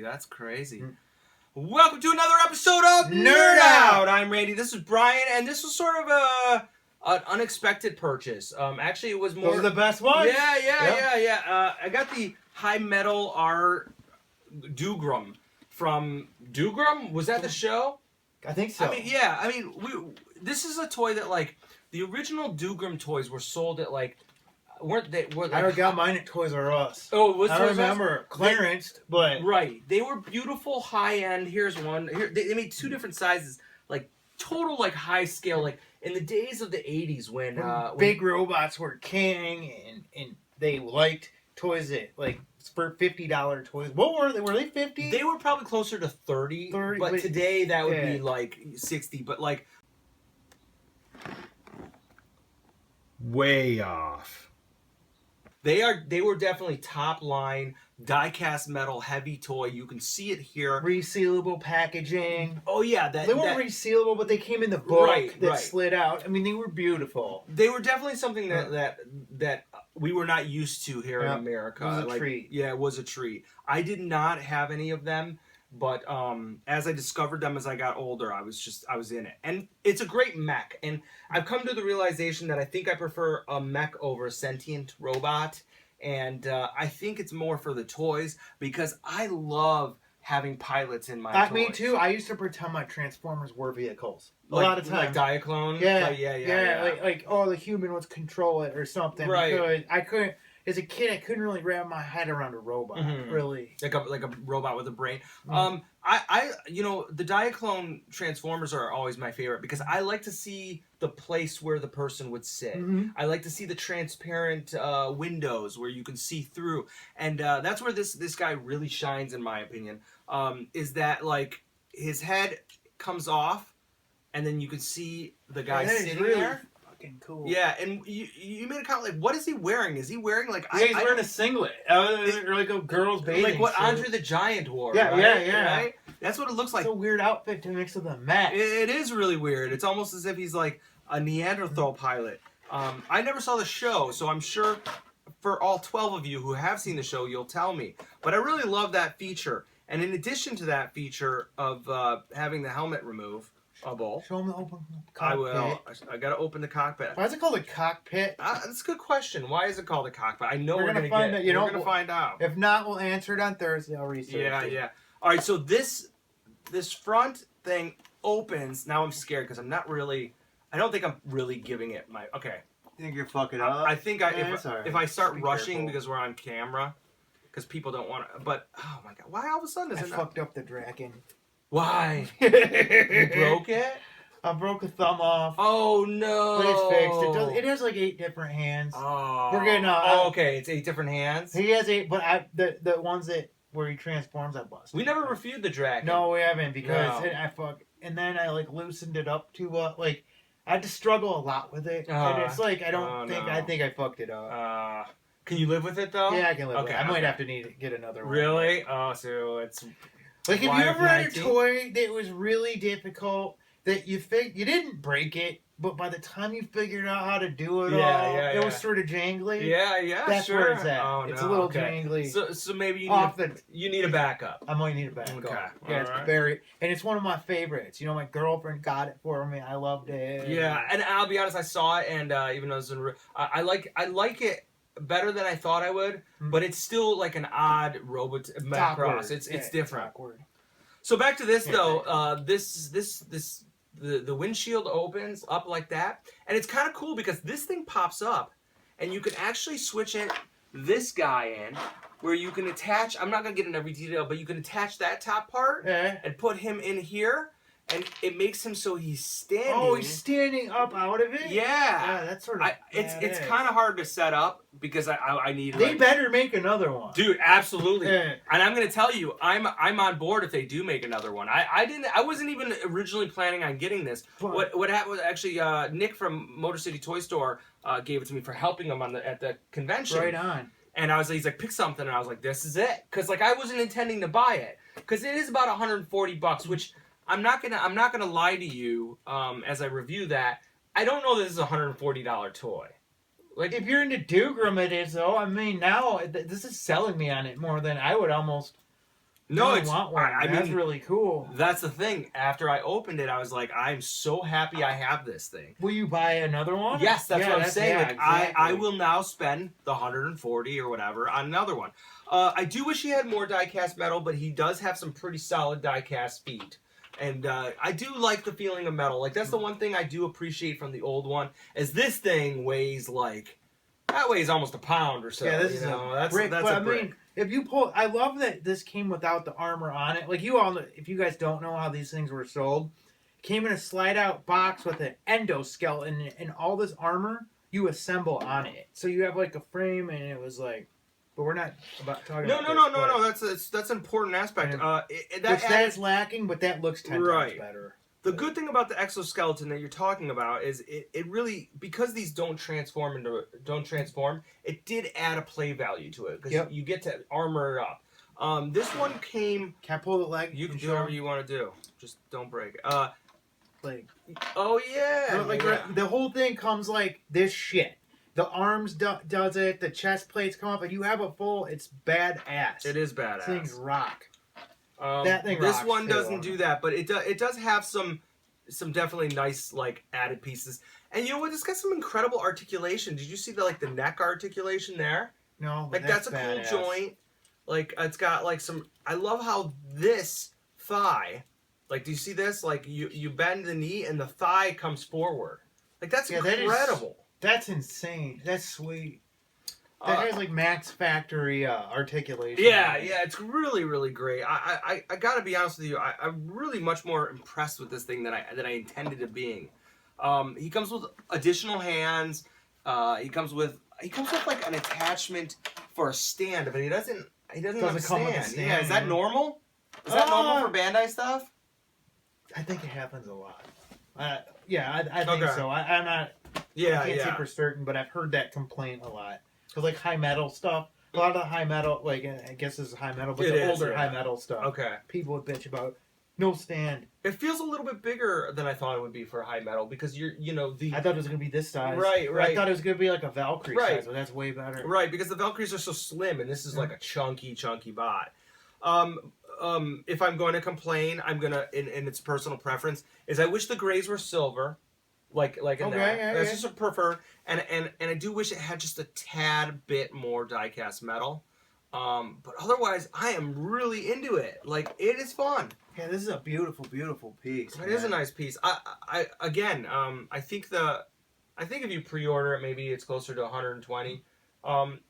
That's crazy. Welcome to another episode of Nerd Out. I'm Randy. This is Brian, and this was sort of an unexpected purchase. Actually, it was more. Those are the best ones. Yeah. I got the high metal R Dougram from Dougram. Was that the show? I think so. This is a toy that the original Dougram toys were sold at weren't they? I got mine at Toys R Us. Oh, it was I remember clearanced, but right. They were beautiful, high end. Here's one. Here they made two different sizes, total high scale, in the days of the '80s when big robots were king, and they liked toys that for $50 toys. What were they? Were they 50? They were probably closer to 30, but today that would be 60. But way off. They were definitely top line die-cast metal heavy toy. You can see it here. Resealable packaging. Oh yeah, they weren't resealable, but they came in the book that slid out. I mean, they were beautiful. They were definitely something that we were not used to here in America. It was a treat. Yeah, it was a treat. I did not have any of them, but as I discovered them as I got older, I was in it. And it's a great mech. And I've come to the realization that I think I prefer a mech over a sentient robot. And I think it's more for the toys because I love having pilots in my toys. Me too. I used to pretend my Transformers were vehicles. A lot of times. Like Diaclone? Yeah. The human would control it or something. Right. I couldn't. As a kid, I couldn't really wrap my head around a robot, really. Like a robot with a brain. Mm-hmm. The Diaclone Transformers are always my favorite because I like to see the place where the person would sit. Mm-hmm. I like to see the transparent windows where you can see through. And that's where this guy really shines, in my opinion, is that, his head comes off, and then you can see the guy sitting there. Cool. Yeah, and you made a comment what is he wearing? Is he wearing he's wearing a singlet, or a girl's bathing like what suit. Andre the Giant wore? Yeah, right? yeah. Right? That's what it looks like. It's a weird outfit to mix with a mech. It is really weird. It's almost as if he's like a Neanderthal pilot. I never saw the show, so I'm sure for all 12 of you who have seen the show, you'll tell me. But I really love that feature. And in addition to that feature of having the helmet removable. Show them the open cockpit. I will. I got to open the cockpit. Why is it called a cockpit? That's a good question. Why is it called a cockpit? I know we're going to find out. We're going to find out. If not, we'll answer it on Thursday. I'll research it. Yeah. All right, so this front thing opens. Now I'm scared because I don't think I'm really giving it my... Okay. You think you're fucking up? I think if I start rushing because we're on camera, because people don't want to... But, oh my God, why all of a sudden does it fucked up the dragon. Why? You broke it? I broke a thumb off. Oh no! But it's fixed. It has 8 different hands. Oh. We're getting okay. It's 8 different hands. He has 8, but the ones where he transforms, I busted. We never reviewed the dragon. No, we haven't because and then I loosened it up to I had to struggle a lot with it, and it's I think I fucked it up. Can you live with it though? Yeah, I can live with it. I might have to get another one. Really? Oh, so it's if you ever had a toy that was really difficult that you didn't break it, but by the time you figured out how to do it it was sort of jangly. Yeah, that's where it's at. Oh, it's a little jangly. So maybe you need a backup. I might need a backup. Okay. Yeah, and it's one of my favorites. My girlfriend got it for me. I loved it. Yeah, and I'll be honest, I saw it, and even though it's I like it better than I thought I would, but it's still an odd robot Macross. It's different. So back to this though. The windshield opens up like that, and it's kind of cool because this thing pops up, and you can actually switch this guy in, where you can attach. I'm not gonna get into every detail, but you can attach that top part and put him in here. And it makes him so he's standing. Oh, he's standing up out of it? Yeah. That's sort of... It's kind of hard to set up because I need... They better make another one. Dude, absolutely. And I'm going to tell you, I'm on board if they do make another one. I wasn't even originally planning on getting this. What happened was actually Nick from Motor City Toy Store gave it to me for helping him at the convention. Right on. And he's like, pick something. And I was like, this is it. Because I wasn't intending to buy it. Because it is about $140, which... I'm not gonna lie to you as I review that. I don't know this is a $140 toy. If you're into Dougram, it is though. I mean, now this is selling me on it more than I would almost No, I want one. I That's mean, really cool. That's the thing. After I opened it, I was like, I'm so happy I have this thing. Will you buy another one? Yes, that's what I'm saying. Yeah, Like, exactly. I will now spend the 140 or whatever on another one. I do wish he had more die-cast metal, but he does have some pretty solid die-cast feet. And I do like the feeling of metal. Like, that's the one thing I do appreciate from the old one, is this thing weighs like... That weighs almost a pound or so. Yeah, this is that's brick. That's but a brick. I mean, if you pull, I love that this came without the armor on it. Like you all, know, if you guys don't know how these things were sold, it came in a slide-out box with an endoskeleton and all this armor you assemble on it. So you have like a frame, and it was like, but we're not about talking. No. That's an important aspect. That's lacking, but that looks 10 times better. The good thing about the exoskeleton that you're talking about is it really, because these don't transform, it did add a play value to it, because you get to armor it up. This one came... Can I pull the leg? You can do whatever you want to do. Just don't break it. Like... Oh, yeah. The whole thing comes like this shit. The arms does it, the chest plates come up, and you have a full... It's badass. It is badass. Things rock. That thing this one doesn't do that, but it does have some definitely nice like added pieces. And you know what? It's got some incredible articulation. Did you see the neck articulation there? No, like that's a badass. cool joint. Like it's got like some. I love how this thigh. Like, do you see this? Like you bend the knee and the thigh comes forward. Like that's incredible. That's insane. That's sweet. That has like Max Factory articulation. Yeah, it's really, really great. I gotta be honest with you. I'm really much more impressed with this thing than I intended it being. He comes with additional hands. He comes with like an attachment for a stand, but he doesn't have a come with a stand. Yeah, is that normal? Is that normal for Bandai stuff? I think it happens a lot. I think so. I'm not. Yeah, I can't say for certain, but I've heard that complaint a lot. Because like high metal stuff, a lot of the high metal, like I guess this is high metal, but the older high metal stuff. Okay. People would bitch about no stand. It feels a little bit bigger than I thought it would be for high metal, because I thought it was gonna be this size. Right. I thought it was gonna be like a Valkyrie size, but that's way better. Right, because the Valkyries are so slim, and this is like a chunky bot. If I'm going to complain, I'm gonna, in its personal preference, is I wish the grays were silver. Like in that. That's just a prefer, and I do wish it had just a tad bit more die-cast metal, but otherwise I am really into it. Like, it is fun. Yeah, this is a beautiful piece. It is a nice piece. I think if you pre-order it, maybe it's closer to 120.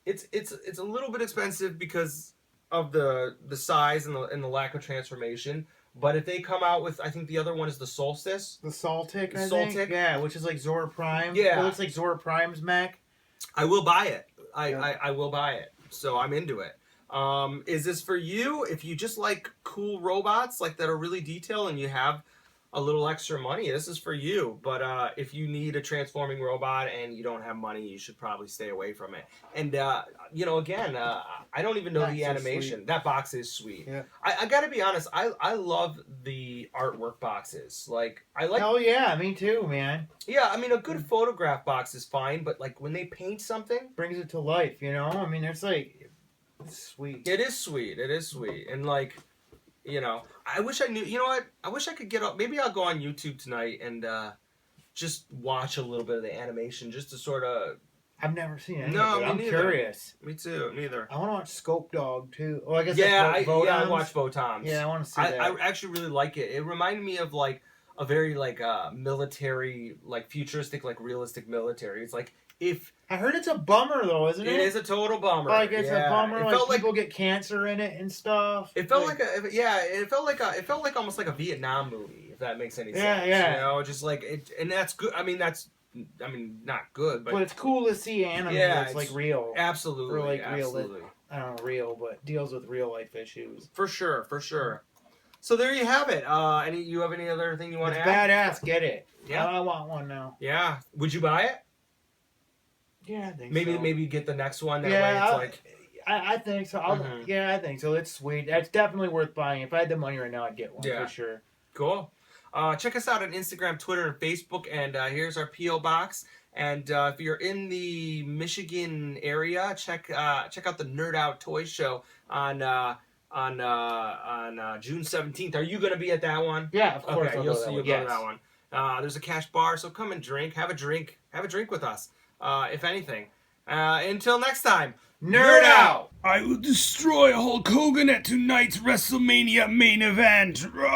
It's a little bit expensive because of the size and the lack of transformation. But if they come out with, I think the other one is the Solstice. The Soltic, I think? Yeah, which is like Zora Prime. Yeah. It looks like Zora Prime's mech. I will buy it. I will buy it. So I'm into it. Is this for you? If you just like cool robots like that are really detailed and you have a little extra money, this is for you. But if you need a transforming robot and you don't have money, you should probably stay away from it. And again, I don't even know the animation. That box is sweet. Yeah. I gotta be honest. I love the artwork boxes. Like, I like. Hell yeah, me too, man. Yeah, I mean, a good photograph box is fine, but like when they paint something, brings it to life. I mean, it's like, it's sweet. It is sweet. And like, I wish I knew. You know what? I wish I could get up. Maybe I'll go on YouTube tonight and just watch a little bit of the animation, just to sort of. I've never seen it. No, I'm curious. Me too. Neither. I want to watch Scope Dog too. Oh, I guess. I watch Votons. Yeah, I want to see that. I actually really like it. It reminded me of like a very like military, like futuristic, like realistic military. It's like if. I heard it's a bummer though, isn't it? It is a total bummer. Like it's a bummer. It felt like people get cancer in it and stuff. It felt it felt like almost like a Vietnam movie, if that makes any sense. Yeah. Just like it, and that's good. I mean, not good, but it's cool to see anime that's like real. Absolutely, or like absolutely. I don't know, real, but deals with real life issues. For sure. So there you have it. You have any other thing you want to add? Badass. Get it. Yeah. I want one now. Yeah. Would you buy it? Yeah, I think so. Maybe get the next one. That way it's like. I think so. Yeah, I think so. It's sweet. It's definitely worth buying. If I had the money right now, I'd get one for sure. Cool. Check us out on Instagram, Twitter, and Facebook. And here's our P.O. Box. And if you're in the Michigan area, check out the Nerd Out Toy Show on on June 17th. Are you gonna be at that one? Yeah, of course. Okay, I'll you'll go to that see. one. You'll go to Yes. that one. There's a cash bar, so come and drink. Have a drink. Have a drink with us. If anything. Until next time. Nerd out! I will destroy Hulk Hogan at tonight's WrestleMania main event. Rawr!